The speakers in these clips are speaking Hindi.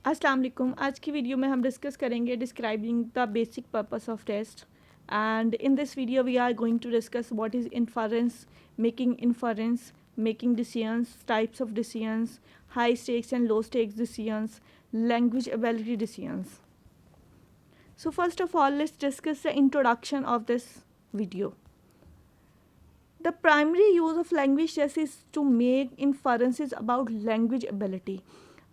अस्सलाम वालेकुम। आज की वीडियो में हम डिस्कस करेंगे describing the basic purpose of test and in this video we are going to discuss what is inference making decisions, types of decisions, high stakes and low stakes decisions, language ability decisions. So first of all, let's discuss the introduction of this video. The primary use of language test is to make inferences about language ability.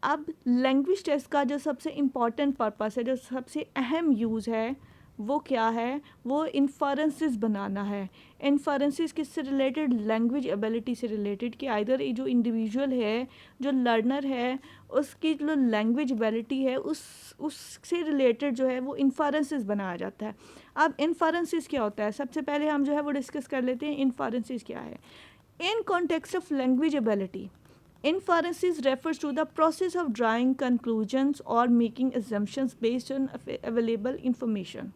अब लैंग्वेज टेस्ट का जो सबसे इम्पॉर्टेंट पर्पस है, जो सबसे अहम यूज़ है, वो क्या है? वो इन्फरेंसेस बनाना है. इन्फरेंसेस किससे रिलेटेड? लैंग्वेज एबिलिटी से रिलेटेड. कि आइदर ये जो इंडिविजुअल है, जो लर्नर है, उसकी जो लैंग्वेज एबिलिटी है उससे रिलेटेड जो है वो इन्फरेंसेस बनाया जाता है. अब इन्फरेंसेस क्या होता है? सबसे पहले हम जो है वो डिस्कस कर लेते हैं इन्फरेंसेस क्या है. In context of language ability, inferences refers to the process of drawing conclusions or making assumptions based on available information.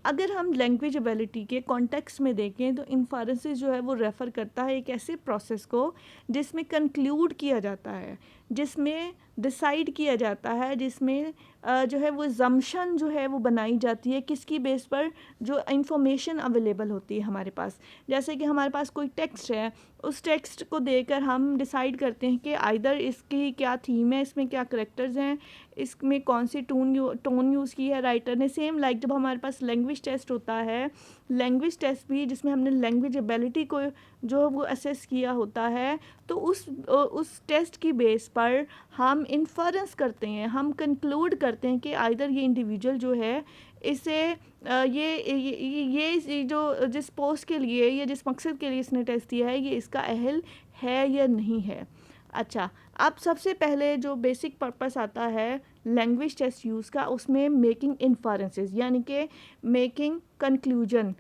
अगर हम लैंग्वेज एबिलिटी के कॉन्टेक्स्ट में देखें तो इन्फरेंसेस जो है वो रेफ़र करता है एक ऐसे प्रोसेस को जिसमें कंक्लूड किया जाता है, जिसमें डिसाइड किया जाता है, जिसमें जो है वो जम्पशन जो है वो बनाई जाती है किसकी बेस पर? जो इंफॉर्मेशन अवेलेबल होती है हमारे पास. जैसे कि हमारे पास कोई टेक्स्ट है, उस टेक्स्ट को देखकर हम डिसाइड करते हैं कि आइदर इसकी क्या थीम है, इसमें क्या करेक्टर्स हैं, इसमें कौन सी टोन यूज़ की है राइटर ने. सेम लाइक जब हमारे पास लैंग्वेज टेस्ट होता है, लैंग्वेज टेस्ट भी जिसमें हमने लैंग्वेज एबिलिटी को जो वो असेस किया होता है, तो उस टेस्ट की बेस पर हम इन्फरेंस करते हैं, हम कंक्लूड करते हैं कि आइदर ये इंडिविजुअल जो है इसे ये जो जिस पोस्ट के लिए या जिस मकसद के लिए इसने टेस्ट दिया है, ये इसका अहल है या नहीं है. अच्छा, अब सबसे पहले जो बेसिक पर्पस आता है लैंग्वेज टेस्ट यूज़ का, उसमें मेकिंग इन्फरेंसेस यानी कि मेकिंग कंक्लूजन,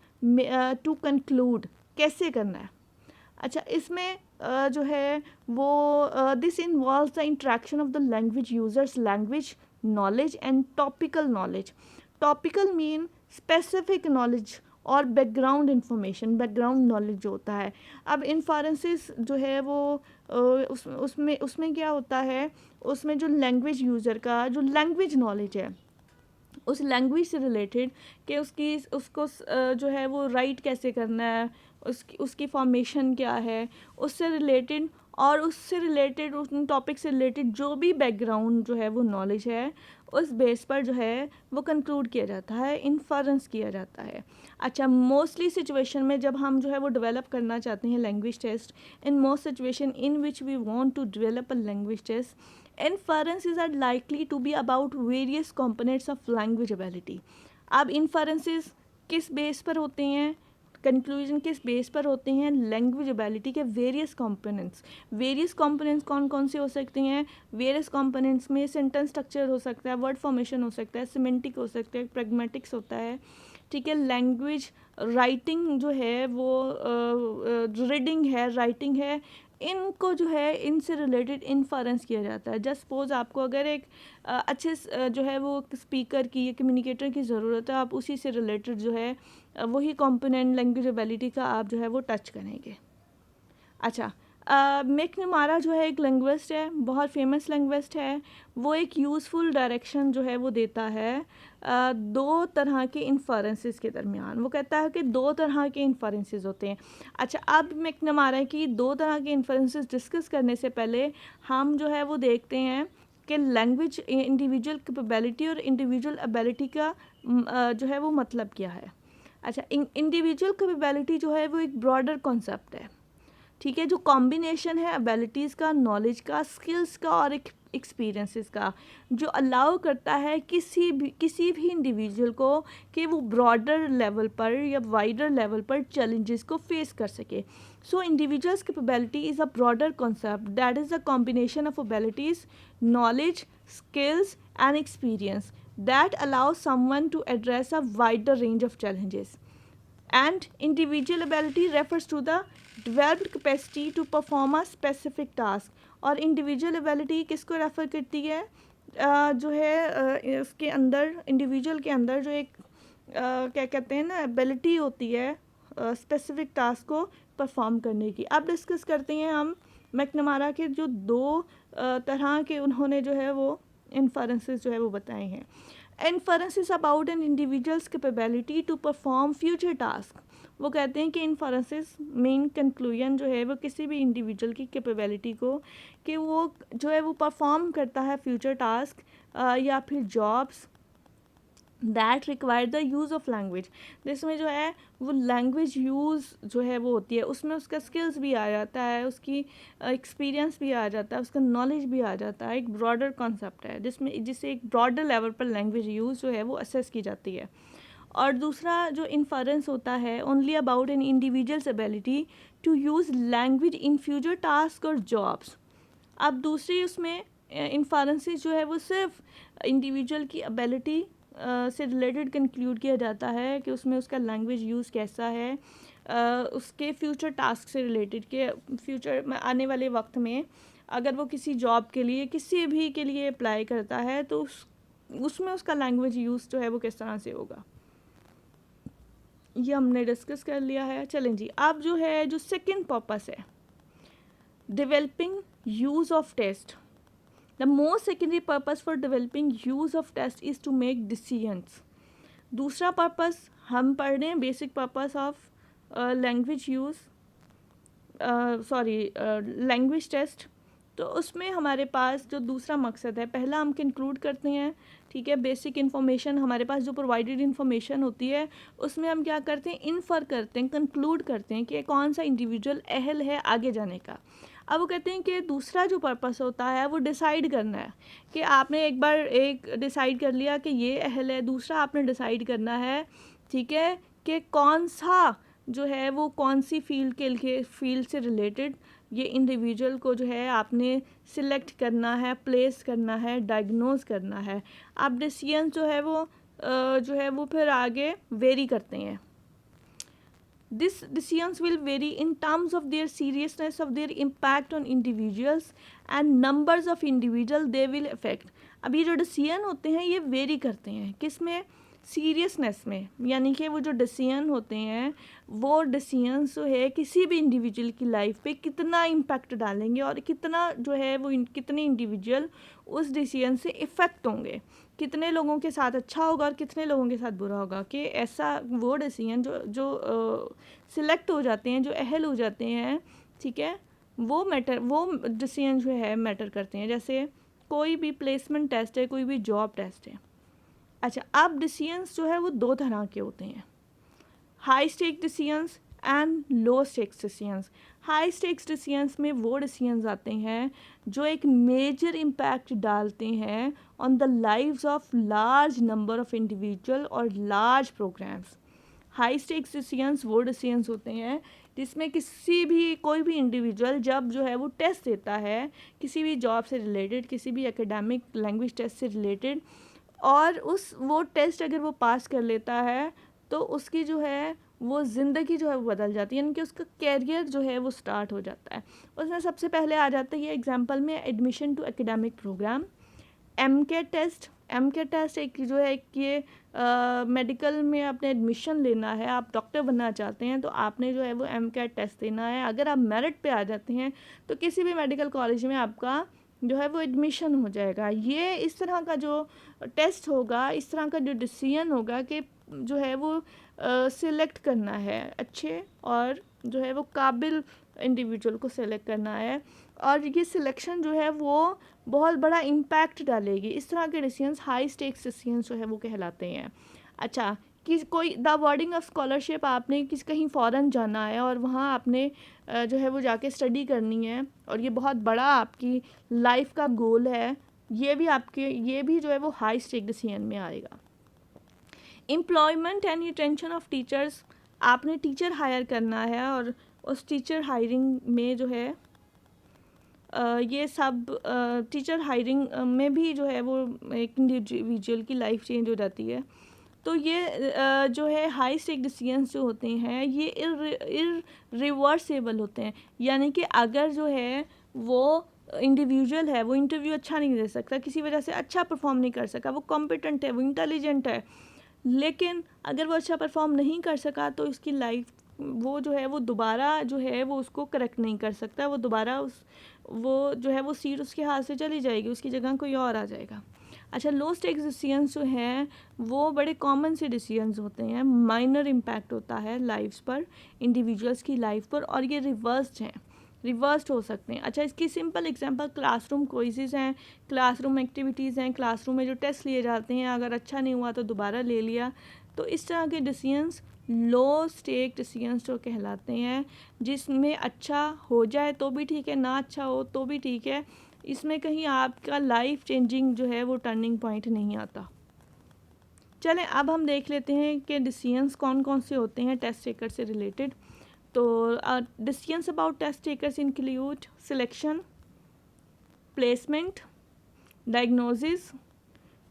टू कंक्लूड कैसे करना है. अच्छा, इसमें जो है वो this involves the interaction of the language users language knowledge and topical knowledge. Topical mean specific knowledge और बैकग्राउंड इंफॉर्मेशन, बैकग्राउंड नॉलेज जो होता है. अब इन्फरेंसेस जो है वो उसमें क्या होता है, उसमें जो लैंग्वेज यूज़र का जो लैंग्वेज नॉलेज है उस लैंग्वेज से रिलेटेड कि उसको जो है वो राइट कैसे करना है, उसकी फॉर्मेशन क्या है, उससे रिलेटेड और उससे रिलेटेड उस टॉपिक से रिलेटेड जो भी बैकग्राउंड जो है वो नॉलेज है, उस बेस पर जो है वो कंक्लूड किया जाता है, इन्फरेंस किया जाता है. अच्छा, मोस्टली सिचुएशन में जब हम जो है वो डेवलप करना चाहते हैं language test, in most situation in which we want to develop a language test, inferences are likely to be about various components of language ability. अब inferences किस बेस पर होते हैं, कंक्लूजन किस बेस पर होते हैं? लैंग्वेज एबिलिटी के वेरियस कंपोनेंट्स कौन कौन से हो सकते हैं? वेरियस कंपोनेंट्स में सेंटेंस स्ट्रक्चर हो सकता है, वर्ड फॉर्मेशन हो सकता है, सिमेंटिक हो सकता है, प्रैग्मेटिक्स होता है. ठीक है, लैंग्वेज राइटिंग जो है वो रीडिंग है, राइटिंग है, इनको जो है इनसे रिलेटेड इन्फरेंस किया जाता है. जस्ट सपोज आपको अगर एक अच्छे जो है वो स्पीकर की या कम्युनिकेटर की ज़रूरत है, आप उसी से रिलेटेड जो है वही कंपोनेंट लैंग्वेज एबिलिटी का आप जो है वो टच करेंगे. अच्छा, मैकनमारा जो है एक लिंग्विस्ट है, बहुत फेमस लिंग्विस्ट है. वो एक यूज़फुल डायरेक्शन जो है वो देता है दो तरह के इन्फरेंसेस के दरमियान. वो कहता है कि दो तरह के इन्फरेंसेस होते हैं. अच्छा, अब मैकनमारा की दो तरह के इन्फरेंसेस डिस्कस करने से पहले हम जो है वो देखते हैं कि लैंग्वेज इंडिविजुअल कैपेबिलिटी और इंडिविजुअल एबिलिटी का जो है वो मतलब क्या है. अच्छा, इंडिविजुअल कैपेबिलिटी जो है वो एक ब्रॉडर कॉन्सेप्ट है. ठीक है, जो कॉम्बिनेशन है एबिलिटीज़ का, नॉलेज का, स्किल्स का और एक्सपीरियंसेस का, जो अलाउ करता है किसी भी इंडिविजुअल को कि वो ब्रॉडर लेवल पर या वाइडर लेवल पर चैलेंजेस को फेस कर सके. So individuals capability is a broader concept that is a combination of abilities, knowledge, skills and experience that allows someone to address a wider range of challenges. And individual ability refers to the developed capacity to perform a specific task. और individual ability किसको रेफ़र करती है? जो है उसके अंदर, इंडिविजुअल के अंदर जो एक क्या कहते हैं ना, एबिलिटी होती है स्पेसिफिक टास्क को परफॉर्म करने की. अब डिस्कस करते हैं हम मैकनमारा के जो दो तरह के उन्होंने जो है वो इन्फरेंसेस जो है वो बताए हैं। Inferences about an individual's capability to perform future task. वो कहते हैं कि इन्फरेंसेस मेन कंक्लूजन जो है वो किसी भी इंडिविजुअल की कैपेबिलिटी को कि वो जो है वो परफॉर्म करता है फ्यूचर टास्क या फिर jobs that require the use of language, जिसमें जो है वो लैंग्वेज यूज़ जो है वो होती है, उसमें उसका स्किल्स भी आ जाता है, उसकी एक्सपीरियंस भी आ जाता है, उसका नॉलेज भी आ जाता है। एक ब्रॉडर कॉन्सेप्ट है जिससे एक ब्रॉडर लेवल पर लैंग्वेज यूज़ जो है वो असेस की जाती है। और दूसरा जो इन्फरेंस होता है only about an individual's ability to use language in future task और जॉब्स। अब दूसरी उसमें इन्फरेंसेस जो है वो सिर्फ इंडिविजुअल की एबिलिटी से रिलेटेड कंक्लूड किया जाता है कि उसमें उसका लैंग्वेज यूज़ कैसा है, उसके फ्यूचर टास्क से रिलेटेड के फ्यूचर में आने वाले वक्त में अगर वो किसी जॉब के लिए किसी भी के लिए अप्लाई करता है तो उसमें उसका लैंग्वेज यूज़ जो है वो किस तरह से होगा, ये हमने डिस्कस कर लिया है। चलें जी, अब जो है जो सेकंड पर्पस है developing use of test. The most secondary purpose for developing use of test is to make decisions. दूसरा पर्पस हम पढ़ रहे हैं basic purpose of language use language test. तो उसमें हमारे पास जो दूसरा मकसद है, पहला हम कंक्लूड करते हैं, ठीक है, बेसिक इन्फॉर्मेशन हमारे पास जो प्रोवाइडेड इन्फॉर्मेशन होती है उसमें हम क्या करते हैं, इन्फर करते हैं, कंक्लूड करते हैं कि कौन सा इंडिविजुअल अहल है आगे जाने का। अब वो कहते हैं कि दूसरा जो पर्पस होता है वो डिसाइड करना है कि आपने एक बार एक डिसाइड कर लिया कि ये अहल है, दूसरा आपने डिसाइड करना है, ठीक है, कि कौन सा जो है वो कौन सी फील्ड से रिलेटेड ये इंडिविजुअल को जो है आपने सिलेक्ट करना है, प्लेस करना है, डायग्नोज करना है। आप डिसीजन जो है वो फिर आगे वेरी करते हैं। These decisions will vary in terms of their seriousness of their impact on individuals and numbers of individual they will affect. अब ये जो डिसीजन होते हैं ये वेरी करते हैं किस में, सीरियसनेस में, यानी कि वो जो डिसीजन होते हैं वो डिसीजन जो है किसी भी इंडिविजुअल की लाइफ पे कितना इम्पैक्ट डालेंगे और कितना जो है वो कितने इंडिविजुअल उस डिसीजन से इफ़ेक्ट होंगे, कितने लोगों के साथ अच्छा होगा और कितने लोगों के साथ बुरा होगा, कि ऐसा वो डिसीजन जो सिलेक्ट हो जाते हैं, जो अहल हो जाते हैं, ठीक है, वो डिसीजन जो है मैटर करते हैं। जैसे कोई भी प्लेसमेंट टेस्ट है, कोई भी जॉब टेस्ट है। अच्छा, अब डिसीजंस जो है वो दो तरह के होते हैं, high stake decisions and low stakes decisions. High stakes decisions में वो डिसीजंस आते हैं जो एक मेजर इम्पैक्ट डालते हैं on the lives of large number of individual और large programmes. High stakes decisions वो डिसीजंस होते हैं जिसमें कोई भी इंडिविजुअल जब जो है वो टेस्ट देता है किसी भी जॉब से रिलेटेड, किसी भी एकेडमिक लैंग्वेज टेस्ट से रिलेटेड, और वो टेस्ट अगर वो पास कर लेता है तो उसकी जो है वो ज़िंदगी जो है वो बदल जाती है, यानी कि उसका कैरियर जो है वो स्टार्ट हो जाता है। उसमें सबसे पहले आ जाता है ये एग्जांपल में एडमिशन टू एकेडमिक प्रोग्राम। एमके टेस्ट एक जो है एक ये मेडिकल में आपने एडमिशन लेना है, आप डॉक्टर बनना चाहते हैं तो आपने जो है वो एमके टेस्ट देना है। अगर आप मेरिट पे आ जाते हैं तो किसी भी मेडिकल कॉलेज में आपका जो है वो एडमिशन हो जाएगा। ये इस तरह का जो टेस्ट होगा, इस तरह का जो डिसीजन होगा कि जो है वो सिलेक्ट करना है अच्छे और जो है वो काबिल इंडिविजुअल को सिलेक्ट करना है, और ये सिलेक्शन जो है वो बहुत बड़ा इम्पैक्ट डालेगी। इस तरह के डिसीजंस हाई स्टेक्स डिसीजंस जो है वो कहलाते हैं। अच्छा, कि कोई द अवॉर्डिंग ऑफ स्कॉलरशिप, आपने कहीं फ़ॉरेन जाना है और वहाँ आपने जो है वो जाके स्टडी करनी है और ये बहुत बड़ा आपकी लाइफ का गोल है, ये भी जो है वो हाई स्टेक डिसीजन में आएगा। Employment and retention of teachers, आपने टीचर हायर करना है और उस टीचर हायरिंग में जो है ये सब टीचर हायरिंग में भी जो है वो एक इंडिविजुअल की लाइफ चेंज हो जाती है। तो ये जो है हाई स्टेक डिसीजंस जो होते हैं ये इरिवर्सेबल होते हैं, यानी कि अगर जो है वो इंडिविजुअल है वो इंटरव्यू अच्छा नहीं दे सकता, किसी वजह से अच्छा परफॉर्म नहीं कर सका, वो कॉम्पिटेंट है, वो इंटेलिजेंट है, लेकिन अगर वो अच्छा परफॉर्म नहीं कर सका तो उसकी लाइफ वो जो है वो दोबारा जो है वो उसको करेक्ट नहीं कर सकता, वो दोबारा वो जो है वो सीट उसके हाथ से चली जाएगी, उसकी जगह कोई और आ जाएगा। अच्छा, लो स्टेक्स डिसीजंस जो हैं वो बड़े कॉमन से डिसीजंस होते हैं, माइनर इम्पैक्ट होता है लाइफ्स पर, इंडिविजुअल्स की लाइफ पर, और ये रिवर्स्ड हैं, रिवर्स्ड हो सकते हैं। अच्छा, इसकी सिंपल एग्जांपल क्लासरूम क्विज़ेस हैं, क्लासरूम एक्टिविटीज़ हैं, क्लासरूम में जो टेस्ट लिए जाते हैं, अगर अच्छा नहीं हुआ तो दोबारा ले लिया। तो इस तरह के डिसीजंस लो स्टेक डिसीजंस जो कहलाते हैं, जिसमें अच्छा हो जाए तो भी ठीक है, ना अच्छा हो तो भी ठीक है, इसमें कहीं आपका लाइफ चेंजिंग जो है वो टर्निंग पॉइंट नहीं आता। चलें अब हम देख लेते हैं कि डिसीजंस कौन कौन से होते हैं टेस्ट टेकर से रिलेटेड। तो decisions about test takers include selection, placement, diagnosis,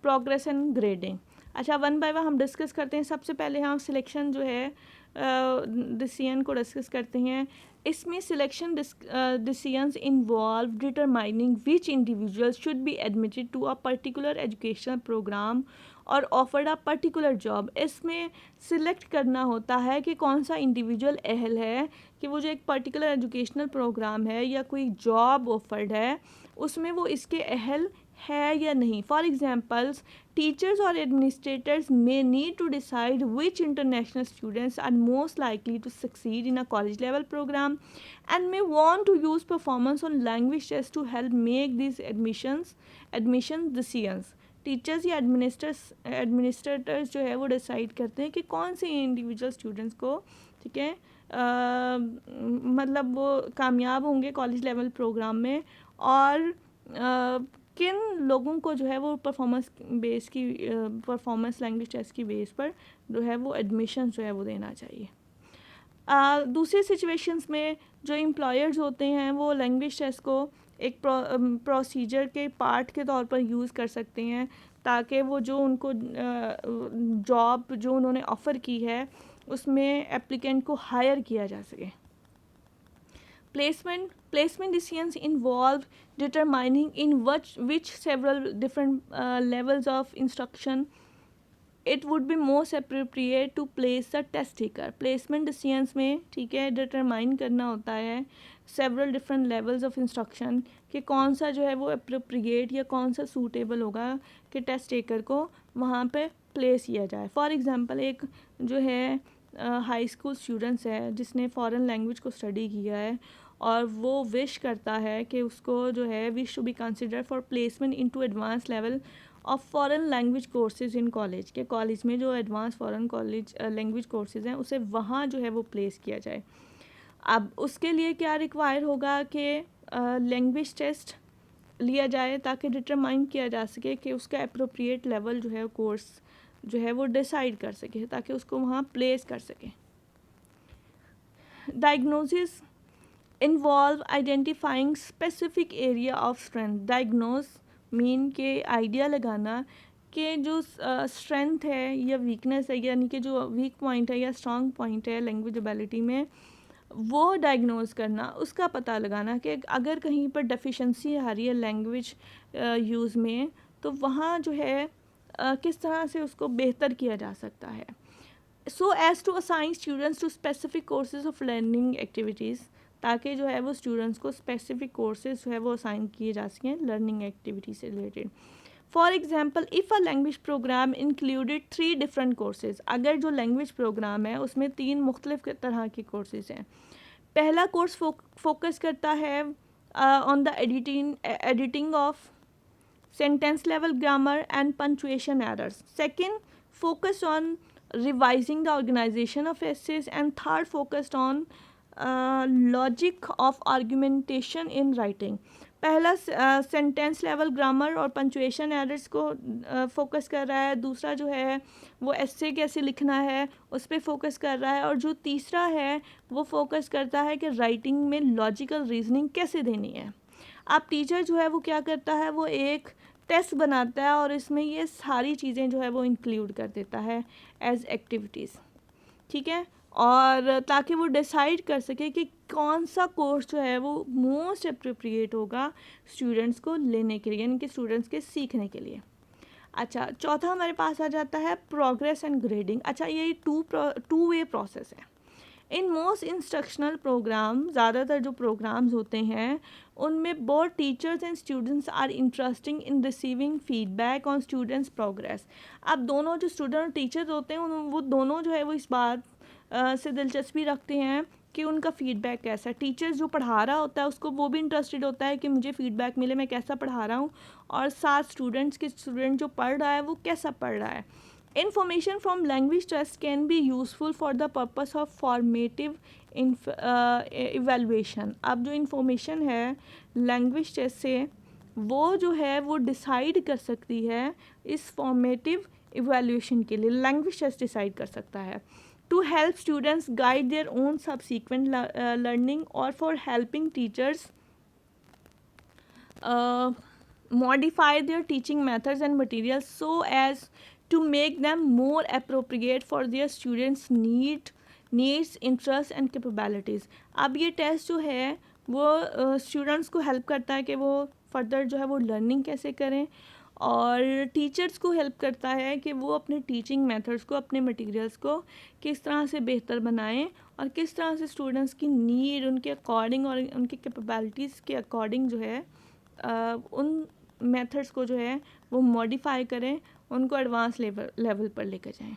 progress and grading. अच्छा, वन बाय वन हम डिस्कस करते हैं। सबसे पहले हम सिलेक्शन जो है डिसीजन को डिस्कस करते हैं। इसमें selection decisions involve determining which individual should be admitted to a particular educational program और ऑफर्ड अ पर्टिकुलर जॉब। इसमें सिलेक्ट करना होता है कि कौन सा इंडिविजुअल अहल है कि वो जो एक पर्टिकुलर एजुकेशनल प्रोग्राम है या कोई जॉब ऑफर्ड है उसमें वो इसके अहल है या नहीं। For examples, teachers or administrators may need to decide which international students are most likely to succeed in a college level program and may want to use performance on language tests to help make these admission decisions. Teachers या एडमिनिस्ट्रेटर्स जो है वो डिसाइड करते हैं कि कौन से इंडिविजुअल स्टूडेंट्स को, ठीक है, मतलब वो कामयाब होंगे कॉलेज लेवल प्रोग्राम में, और किन लोगों को जो है वो परफॉर्मेंस लैंग्वेज टेस्ट की बेस पर जो है वो एडमिशन जो है वो देना चाहिए। दूसरी सिचुएशंस में जो एम्प्लॉयर्स होते हैं वो लैंग्वेज टेस्ट को एक प्रोसीजर के पार्ट के तौर पर यूज़ कर सकते हैं ताकि वो जो उनको जॉब जो उन्होंने ऑफ़र की है उसमें एप्लीकेंट को हायर किया जा सके। Placement decisions involve determining in which several different levels of instruction it would be most appropriate to place the test taker. Placement decisions में, ठीक है, determine करना होता है several different levels of instruction कि कौन सा जो है वो appropriate या कौन सा suitable होगा कि test taker को वहाँ पे place किया जाए। For example, एक जो है हाई स्कूल स्टूडेंट्स है जिसने फ़ॉरेन लैंग्वेज को स्टडी किया है और वो विश करता है कि उसको जो है wish to be consider for placement into advance level of foreign language courses in college, के कॉलेज में जो advance foreign college language courses हैं उसे वहाँ जो है वो प्लेस किया जाए। अब उसके लिए क्या रिक्वायर होगा कि लैंग्वेज टेस्ट लिया जाए ताकि डिटरमाइन किया जा सके कि उसका अप्रोप्रिएट लेवल जो है कोर्स जो है वो डिसाइड कर सके ताकि उसको वहाँ प्लेस कर सके। Diagnosis involve identifying specific area of strength. Diagnose mean के आइडिया लगाना कि जो स्ट्रेंथ है या वीकनेस है, यानी कि जो वीक पॉइंट है या स्ट्रॉन्ग पॉइंट है लैंग्वेज एबिलिटी में, वो डायग्नोस करना, उसका पता लगाना कि अगर कहीं पर डेफिशिएंसी आ रही है लैंग्वेज यूज़ में तो वहाँ जो है किस तरह से उसको बेहतर किया जा सकता है। So as to assign students to specific courses of learning activities, ताकि जो है वो स्टूडेंट्स को स्पेसिफिक कोर्सेज जो है वो असाइन किए जा सकें लर्निंग एक्टिविटी से related. For example, if a language program included 3 different courses, अगर जो लैंग्वेज प्रोग्राम है उसमें 3 मुख्तलिफ तरह के कोर्सेज हैं। पहला कोर्स फोकस करता है on the editing of sentence level grammar and punctuation errors. Second, focused on revising the organization of essays, and third, focused on logic of argumentation in writing. पहला सेंटेंस लेवल ग्रामर और पंचुएशन एरर्स को फोकस कर रहा है, दूसरा जो है वो एस्से कैसे लिखना है उस पर फोकस कर रहा है, और जो तीसरा है वो फोकस करता है कि राइटिंग में लॉजिकल रीजनिंग कैसे देनी है। अब टीचर जो है वो क्या करता है, वो एक टेस्ट बनाता है और इसमें ये सारी चीज़ें जो है वो इंक्लूड कर देता है एज एक्टिविटीज़, ठीक है, और ताकि वो डिसाइड कर सके कि कौन सा कोर्स जो है वो मोस्ट अप्रोप्रिएट होगा स्टूडेंट्स को लेने के लिए, यानी कि स्टूडेंट्स के सीखने के लिए। अच्छा, चौथा हमारे पास आ जाता है प्रोग्रेस एंड ग्रेडिंग। अच्छा, ये टू वे प्रोसेस है। इन मोस्ट इंस्ट्रक्शनल प्रोग्राम, ज़्यादातर जो प्रोग्राम्स होते हैं उनमें both teachers and students are interesting in receiving feedback on students progress. अब दोनों जो स्टूडेंट और टीचर्स होते हैं वो दोनों जो है वो इस बात से दिलचस्पी रखते हैं कि उनका फ़ीडबैक कैसा है। टीचर्स जो पढ़ा रहा होता है उसको वो भी इंटरेस्टेड होता है कि मुझे फ़ीडबैक मिले, मैं कैसा पढ़ा रहा हूँ, और साथ स्टूडेंट जो पढ़ रहा है वो कैसा पढ़ रहा है। Information from language test can be useful for the purpose of formative evaluation। अब जो information है language test से वो जो है वो डिसाइड कर सकती है इस फॉर्मेटिव इवेल्यूएशन के लिए, लैंग्वेज टेस्ट डिसाइड कर सकता है। To help students guide their own subsequent learning और for helping teachers modify their teaching methods and materials so as to make them more appropriate for their students needs interest and capabilities। अब ये टेस्ट जो है वो स्टूडेंट्स को हेल्प करता है कि वो फर्दर जो है वो लर्निंग कैसे करें, और टीचर्स को हेल्प करता है कि वो अपने टीचिंग मेथड्स को, अपने मटेरियल्स को किस तरह से बेहतर बनाएं और किस तरह से स्टूडेंट्स की नीड, उनके अकॉर्डिंग और उनकी कैपेबिलिटीज़ के अकॉर्डिंग जो है उन मेथड्स को जो है वो मॉडिफाई करें, उनको एडवांस लेवल पर लेकर जाएं।